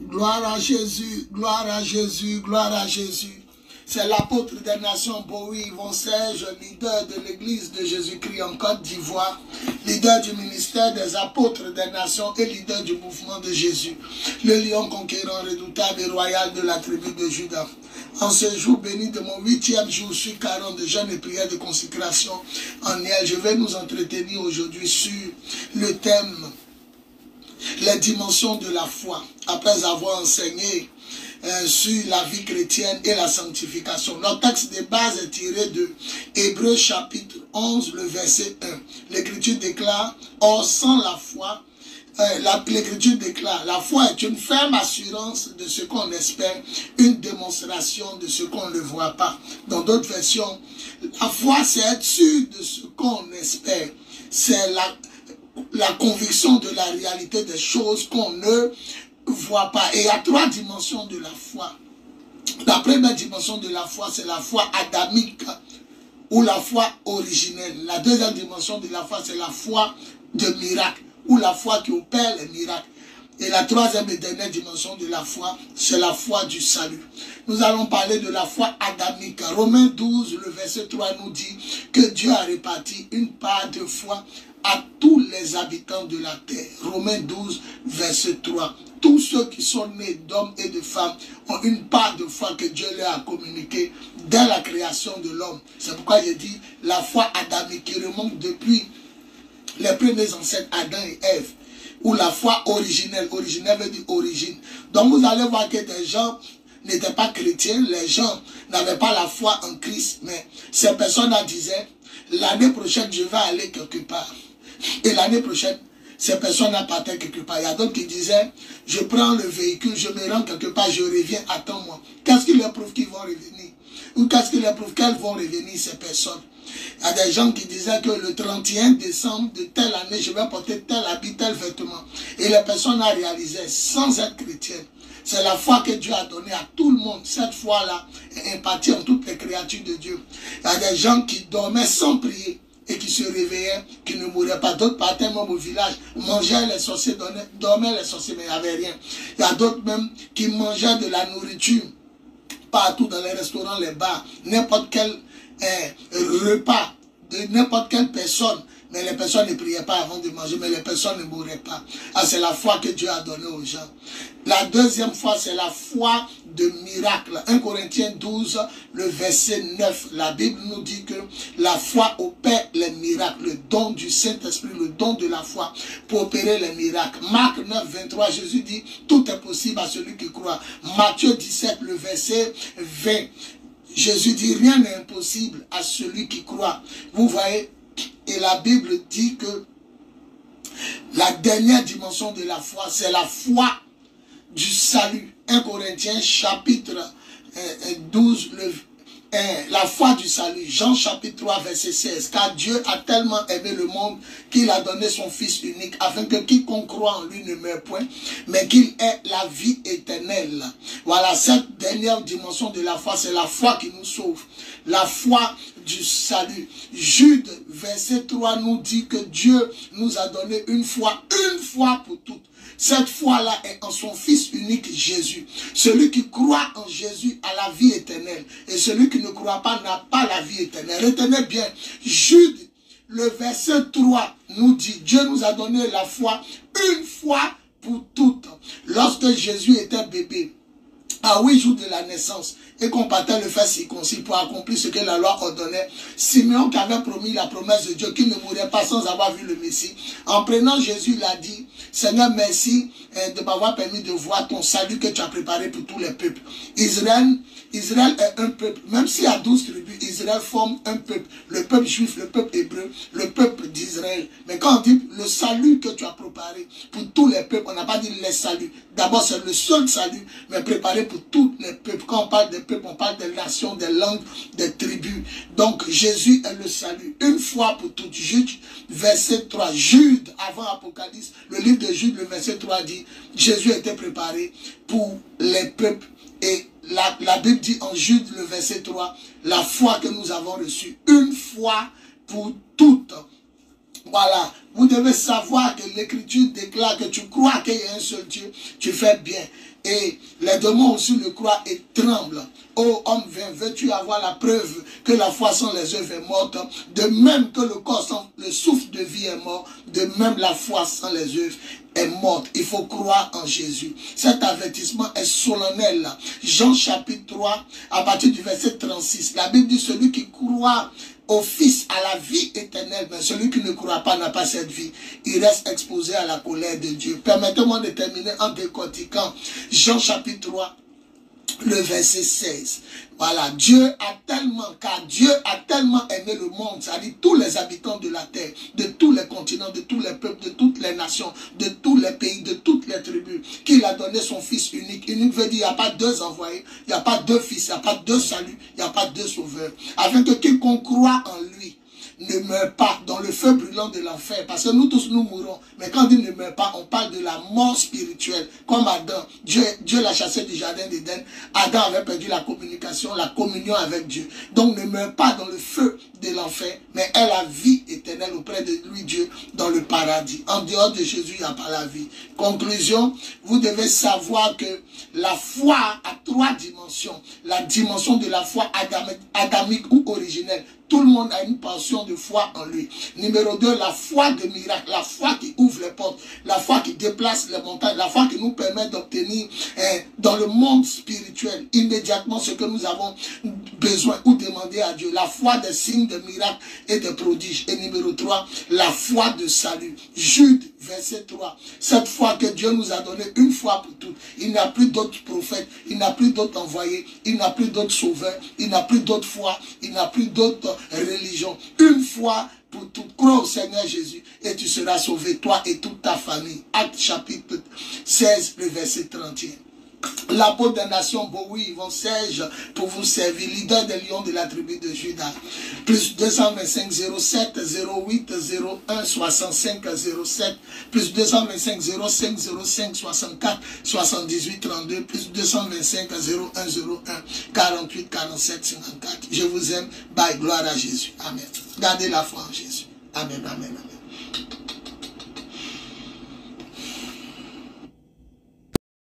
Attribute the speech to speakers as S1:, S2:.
S1: Gloire à Jésus, gloire à Jésus, gloire à Jésus. C'est l'apôtre des nations, Bowie Yvon Serge, leader de l'église de Jésus-Christ en Côte d'Ivoire, leader du ministère des apôtres des nations et leader du mouvement de Jésus, le lion conquérant redoutable et royal de la tribu de Juda. En ce jour béni de mon 8e jour, sur 40 de jeûne et prière de consécration en Niel, je vais nous entretenir aujourd'hui sur le thème les dimensions de la foi, après avoir enseigné sur la vie chrétienne et la sanctification. Notre texte de base est tiré de Hébreux chapitre 11, le verset 1. L'Écriture déclare, or sans la foi, l'Écriture déclare, la foi est une ferme assurance de ce qu'on espère, une démonstration de ce qu'on ne voit pas. Dans d'autres versions, la foi c'est être sûr de ce qu'on espère. C'est la conviction de la réalité des choses qu'on ne voit pas. Et il y a trois dimensions de la foi. La première dimension de la foi, c'est la foi adamique ou la foi originelle. La deuxième dimension de la foi, c'est la foi de miracle ou la foi qui opère les miracles. Et la troisième et dernière dimension de la foi, c'est la foi du salut. Nous allons parler de la foi adamique. Romains 12, le verset 3 nous dit que Dieu a réparti une part de foi à tous les habitants de la terre. Romains 12, verset 3. Tous ceux qui sont nés d'hommes et de femmes ont une part de foi que Dieu leur a communiquée dès la création de l'homme. C'est pourquoi j'ai dit la foi adamique qui remonte depuis les premiers ancêtres Adam et Ève. Ou la foi originelle. Originelle veut dire origine. Donc vous allez voir que des gens n'étaient pas chrétiens, les gens n'avaient pas la foi en Christ, mais ces personnes-là disaient, l'année prochaine je vais aller quelque part. Et l'année prochaine, ces personnes-là partaient quelque part. Il y a d'autres qui disaient, je prends le véhicule, je me rends quelque part, je reviens, attends-moi. Qu'est-ce qui leur prouve qu'ils vont revenir? Ou qu'est-ce qui leur prouve qu'elles vont revenir, ces personnes? Il y a des gens qui disaient que le 31 décembre de telle année, je vais porter tel habit, tel vêtement. Et les personnes ont réalisé sans être chrétiennes. C'est la foi que Dieu a donnée à tout le monde. Cette foi-là est impartie en toutes les créatures de Dieu. Il y a des gens qui dormaient sans prier et qui se réveillaient, qui ne mouraient pas. D'autres partaient même au village, mangeaient les sorciers, dormaient les sorciers, mais il n'y avait rien. Il y a d'autres même qui mangeaient de la nourriture partout dans les restaurants, les bars, n'importe quel repas de n'importe quelle personne, mais les personnes ne priaient pas avant de manger, mais les personnes ne mouraient pas. Ah, c'est la foi que Dieu a donnée aux gens. La deuxième foi, c'est la foi de miracle. 1 Corinthiens 12, le verset 9. La Bible nous dit que la foi opère les miracles, le don du Saint-Esprit, le don de la foi pour opérer les miracles. Marc 9, 23, Jésus dit, tout est possible à celui qui croit. Matthieu 17, le verset 20. Jésus dit, rien n'est impossible à celui qui croit. Vous voyez, et la Bible dit que la dernière dimension de la foi, c'est la foi du salut. 1 Corinthiens chapitre 12, la foi du salut. Jean chapitre 3, verset 16. Car Dieu a tellement aimé le monde qu'il a donné son Fils unique, afin que quiconque croit en lui ne meure point, mais qu'il ait la vie éternelle. Voilà, cette dernière dimension de la foi, c'est la foi qui nous sauve. La foi du salut. Jude, verset 3, nous dit que Dieu nous a donné une foi pour toutes. Cette foi-là est en son Fils unique Jésus. Celui qui croit en Jésus a la vie éternelle. Et celui qui ne croit pas n'a pas la vie éternelle. Retenez bien, Jude, le verset 3 nous dit, Dieu nous a donné la foi une fois pour toutes. Lorsque Jésus était bébé, à 8 jours de la naissance, et qu'on partait le faire circoncis pour accomplir ce que la loi ordonnait, Simeon qui avait promis la promesse de Dieu qu'il ne mourrait pas sans avoir vu le Messie, en prenant Jésus, il a dit, Seigneur, merci de m'avoir permis de voir ton salut que tu as préparé pour tous les peuples. Israël est un peuple, même s'il y a 12 tribus, Israël forme un peuple, le peuple juif, le peuple hébreu, le peuple d'Israël. Mais quand on dit le salut que tu as préparé pour tous les peuples, on n'a pas dit les saluts. D'abord, c'est le seul salut, mais préparé pour tous les peuples. Quand on parle des peuples, on parle des nations, des langues, des tribus. Donc, Jésus est le salut. Une fois pour toutes. Jude, verset 3. Jude, avant Apocalypse, le livre de Jude, le verset 3 dit, Jésus était préparé pour les peuples. Et la Bible dit en Jude, le verset 3, la foi que nous avons reçue, une fois pour toutes. Voilà, vous devez savoir que l'Écriture déclare que tu crois qu'il y a un seul Dieu, tu fais bien. Et les démons aussi le croient et tremblent. Ô homme vain, veux-tu avoir la preuve que la foi sans les œuvres est morte? De même que le corps sans le souffle de vie est mort, de même la foi sans les œuvres est morte. Il faut croire en Jésus. Cet avertissement est solennel. Jean chapitre 3, à partir du verset 36. La Bible dit, celui qui croit au Fils à la vie éternelle, mais celui qui ne croit pas n'a pas cette vie. Il reste exposé à la colère de Dieu. Permettez-moi de terminer en décortiquant Jean chapitre 3, le verset 16. Voilà, car Dieu a tellement aimé le monde, c'est-à-dire tous les habitants de la terre, de tous les continents, de tous les peuples, de toutes les nations, de tous les pays, de toutes les tribus, qu'il a donné son Fils unique. Unique veut dire, il n'y a pas deux envoyés, il n'y a pas deux fils, il n'y a pas deux saluts, il n'y a pas deux sauveurs. Afin que quiconque croit en lui ne meurt pas dans le feu brûlant de l'enfer. Parce que nous tous nous mourrons. Mais quand on dit ne meurt pas, on parle de la mort spirituelle. Comme Adam, Dieu l'a chassé du jardin d'Éden. Adam avait perdu la communication, la communion avec Dieu. Donc ne meurt pas dans le feu de l'enfer, mais elle a vie éternelle auprès de lui, Dieu, dans le paradis. En dehors de Jésus, il n'y a pas la vie. Conclusion, vous devez savoir que la foi a trois dimensions. La dimension de la foi adamique ou originelle. Tout le monde a une portion de foi en lui. Numéro 2, la foi de miracle, la foi qui ouvre les portes, la foi qui déplace les montagnes, la foi qui nous permet d'obtenir dans le monde spirituel immédiatement ce que nous avons besoin ou demander à Dieu. La foi des signes, des miracles et des prodiges. Et numéro 3, la foi de salut. Jude, verset 3. Cette foi que Dieu nous a donnée une fois pour toutes. Il n'y a plus d'autres prophètes, il n'y a plus d'autres envoyés, il n'y a plus d'autres sauveurs, il n'y a plus d'autres foi, il n'y a plus d'autres religions. Une fois pour toutes, crois au Seigneur Jésus et tu seras sauvé, toi et toute ta famille. Acte chapitre 16, le verset 31. L'apôtre des nations, Bowie, Yvon Serge, pour vous servir, leader des lions de la tribu de Juda. Plus 225 07 08 01 65 07, plus 225 05 05 64 78 32, plus 225 01 01 48 47 54. Je vous aime, bye, gloire à Jésus. Amen. Gardez la foi en Jésus. Amen, amen, amen.